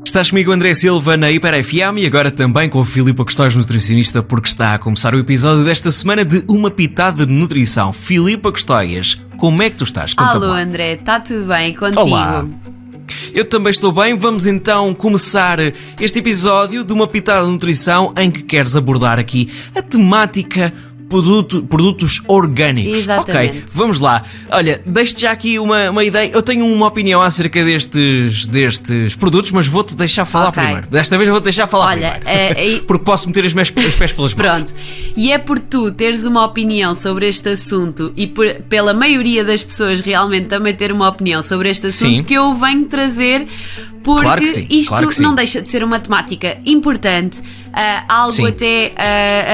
Estás comigo, André Silva, na Hiper FM e agora também com o Filipe Custóis, nutricionista, porque está a começar o episódio desta semana de Uma Pitada de Nutrição. Filipe Custóis, como é que tu estás? Alô, André, está tudo bem contigo? Olá! Eu também estou bem. Vamos então começar este episódio de Uma Pitada de Nutrição em que queres abordar aqui a temática produtos orgânicos. Exatamente. Ok, vamos lá. Olha, deixo-te já aqui uma ideia. Eu tenho uma opinião acerca destes produtos, mas vou-te deixar falar primeiro. Desta vez eu vou-te deixar falar primeiro. Porque posso meter os pés pelas mãos. Pronto. E é por tu teres uma opinião sobre este assunto e pela maioria das pessoas realmente também ter uma opinião sobre este assunto, sim, que eu venho trazer. Porque claro que sim, isto claro que não deixa de ser uma temática importante, algo sim, até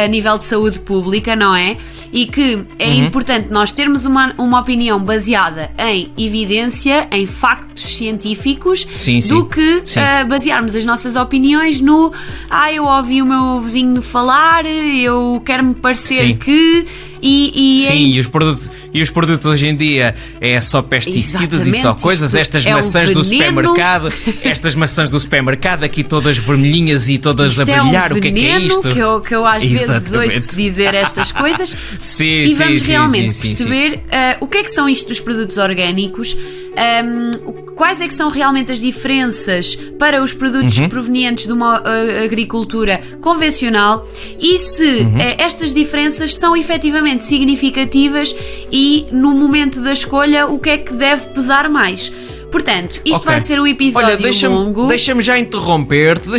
a nível de saúde pública, não é? E que é importante nós termos uma opinião baseada em evidência, em factos científicos, sim, do que basearmos as nossas opiniões no eu ouvi o meu vizinho falar, eu quero-me parecer sim, que... Sim, e os produtos hoje em dia é só pesticidas. Exatamente, e só coisas, estas maçãs do supermercado, estas maçãs do supermercado aqui todas vermelhinhas e todas isto a brilhar, o que é isto? Que eu às vezes ouço dizer estas coisas. Sim, e vamos realmente perceber o que é que são isto dos produtos orgânicos, quais é que são realmente as diferenças para os produtos provenientes de uma agricultura convencional e se estas diferenças são efetivamente significativas e no momento da escolha o que é que deve pesar mais. Portanto, isto vai ser um episódio longo. Deixa-me já interromper-te,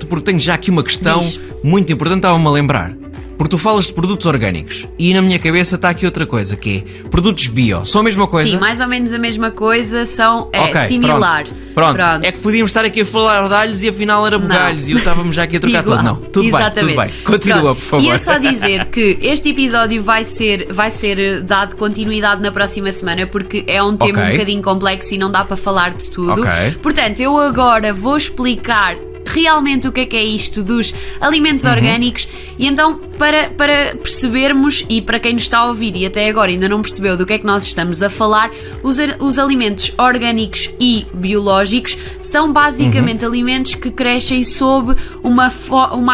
porque tenho já aqui uma questão muito importante, estava-me a lembrar. Porque tu falas de produtos orgânicos e na minha cabeça está aqui outra coisa, que é produtos bio. São a mesma coisa? Sim, mais ou menos a mesma coisa, são similar. Pronto. É que podíamos estar aqui a falar de alhos e afinal era bugalhos e eu estávamos já aqui a trocar tudo. Não, tudo bem. Continua, por favor. E é só dizer que este episódio vai ser dado continuidade na próxima semana, porque é um tema um bocadinho complexo e não dá para falar de tudo. Portanto, eu agora vou explicar realmente o que é isto dos alimentos orgânicos e então para percebermos, e para quem nos está a ouvir e até agora ainda não percebeu do que é que nós estamos a falar, os alimentos orgânicos e biológicos são basicamente alimentos que crescem sob uma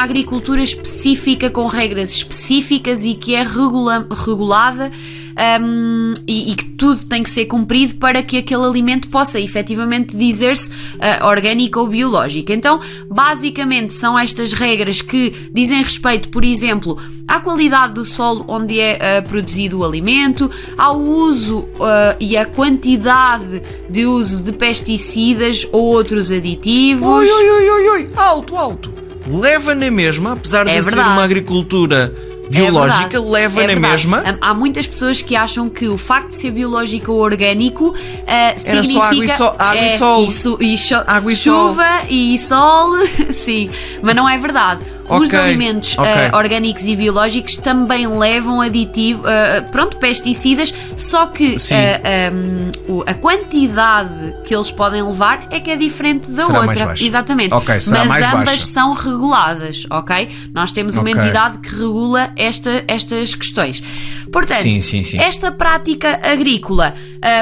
agricultura específica, com regras específicas e que é regulada. E que tudo tem que ser cumprido para que aquele alimento possa efetivamente dizer-se orgânico ou biológico. Então, basicamente são estas regras que dizem respeito, por exemplo, à qualidade do solo onde é produzido o alimento, ao uso e à quantidade de uso de pesticidas ou outros aditivos. Alto! Leva na mesma, apesar de ser uma agricultura biológica, leva na mesma. Há muitas pessoas que acham que o facto de ser biológico ou orgânico significa só água e chuva e sol. Sim, mas não é verdade. Os alimentos orgânicos e biológicos também levam pesticidas, só que a quantidade que eles podem levar é que é diferente da outra. Mais baixa. Exatamente. Mas ambas são reguladas, ok? Nós temos uma entidade que regula estas questões. Portanto, esta prática agrícola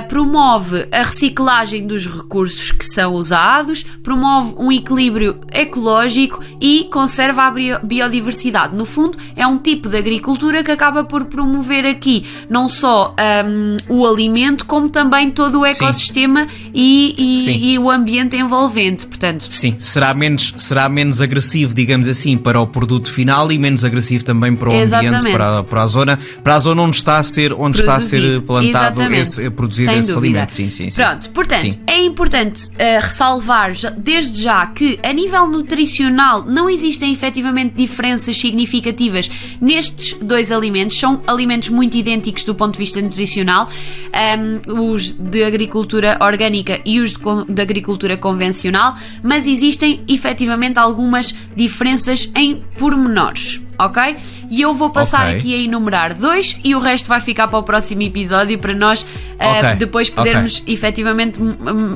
promove a reciclagem dos recursos que são usados, promove um equilíbrio ecológico e conserva a biodiversidade. No fundo, é um tipo de agricultura que acaba por promover aqui não só o alimento, como também todo o ecossistema e o ambiente envolvente. Portanto, será menos agressivo, digamos assim, para o produto final e menos agressivo também para o ambiente, para a zona onde está a ser plantado, produzido esse alimento. Pronto, portanto, é importante ressalvar desde já que a nível nutricional não existem efetivamente diferenças significativas nestes dois alimentos, são alimentos muito idênticos do ponto de vista nutricional, os de agricultura orgânica e os de agricultura convencional, mas existem efetivamente algumas diferenças em pormenores. ok? E eu vou passar aqui a enumerar 2 e o resto vai ficar para o próximo episódio para nós depois podermos efetivamente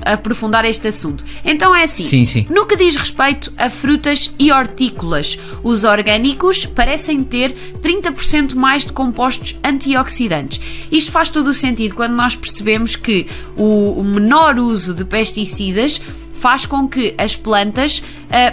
aprofundar este assunto. Então é assim, sim. No que diz respeito a frutas e hortícolas, os orgânicos parecem ter 30% mais de compostos antioxidantes. Isto faz todo o sentido quando nós percebemos que o menor uso de pesticidas faz com que as plantas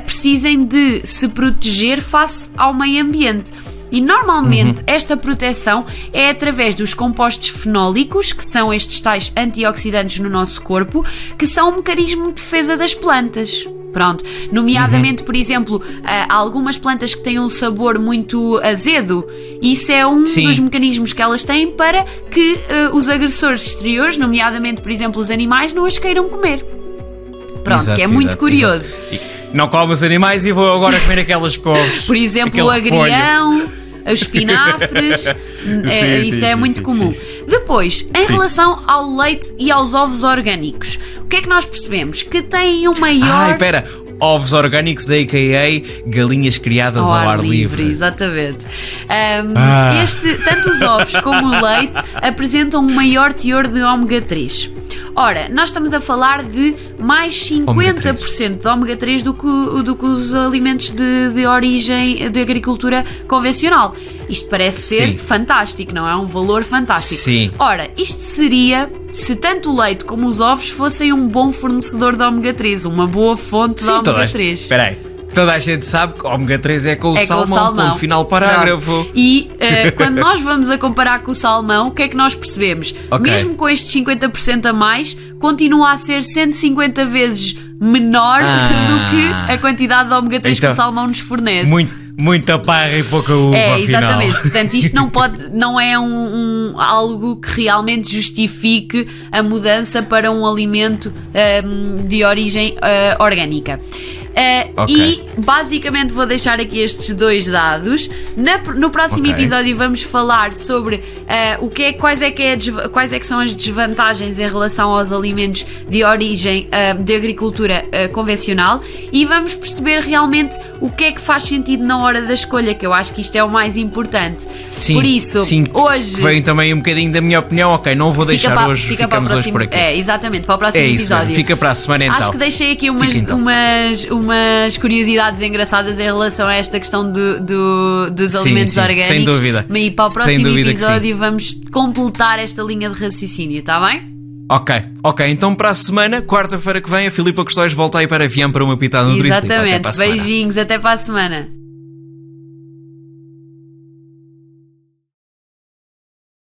precisem de se proteger face ao meio ambiente. E normalmente esta proteção é através dos compostos fenólicos, que são estes tais antioxidantes no nosso corpo, que são um mecanismo de defesa das plantas. Pronto, nomeadamente, por exemplo, há algumas plantas que têm um sabor muito azedo. Isso é um dos mecanismos que elas têm para que os agressores exteriores, nomeadamente, por exemplo, os animais, não as queiram comer. Pronto, que é muito curioso. Não como os animais e vou agora comer aquelas couves. Por exemplo, o agrião, os espinafres, isso é muito comum. Depois, em relação ao leite e aos ovos orgânicos, o que é que nós percebemos? Que têm um maior... ovos orgânicos, a.k.a. galinhas criadas ao ar livre. Exatamente. Tanto os ovos como o leite apresentam um maior teor de ômega 3. Ora, nós estamos a falar de mais 50% de ômega 3 do que os alimentos de origem de agricultura convencional. Isto parece ser fantástico, não é? Um valor fantástico. Sim. Ora, isto seria se tanto o leite como os ovos fossem um bom fornecedor de ômega 3, uma boa fonte de ômega 3. Espera aí. Toda a gente sabe que o ômega 3 é com o salmão, ponto final parágrafo. E quando nós vamos a comparar com o salmão, o que é que nós percebemos? Mesmo com estes 50% a mais, continua a ser 150 vezes menor do que a quantidade de ômega 3 que o salmão nos fornece. Muita parra e pouca uva, exatamente. Afinal. Portanto, isto não é algo que realmente justifique a mudança para um alimento de origem orgânica. E basicamente vou deixar aqui estes 2 dados. No próximo episódio vamos falar sobre quais é que são as desvantagens em relação aos alimentos de origem de agricultura convencional, e vamos perceber realmente o que é que faz sentido na hora da escolha, que eu acho que isto é o mais importante. Por isso, hoje veio também um bocadinho da minha opinião. Não vou deixar hoje, ficamos hoje por aqui. Exatamente, para o próximo episódio. Fica para a semana então. Acho que deixei aqui umas curiosidades engraçadas em relação a esta questão dos alimentos orgânicos. Sem dúvida. E para o próximo episódio vamos completar esta linha de raciocínio, está bem? Ok, então para a semana, quarta-feira que vem, a Filipa Custóis volta aí para Viam para uma pitada no Nutrição. Exatamente, beijinhos, até para a semana.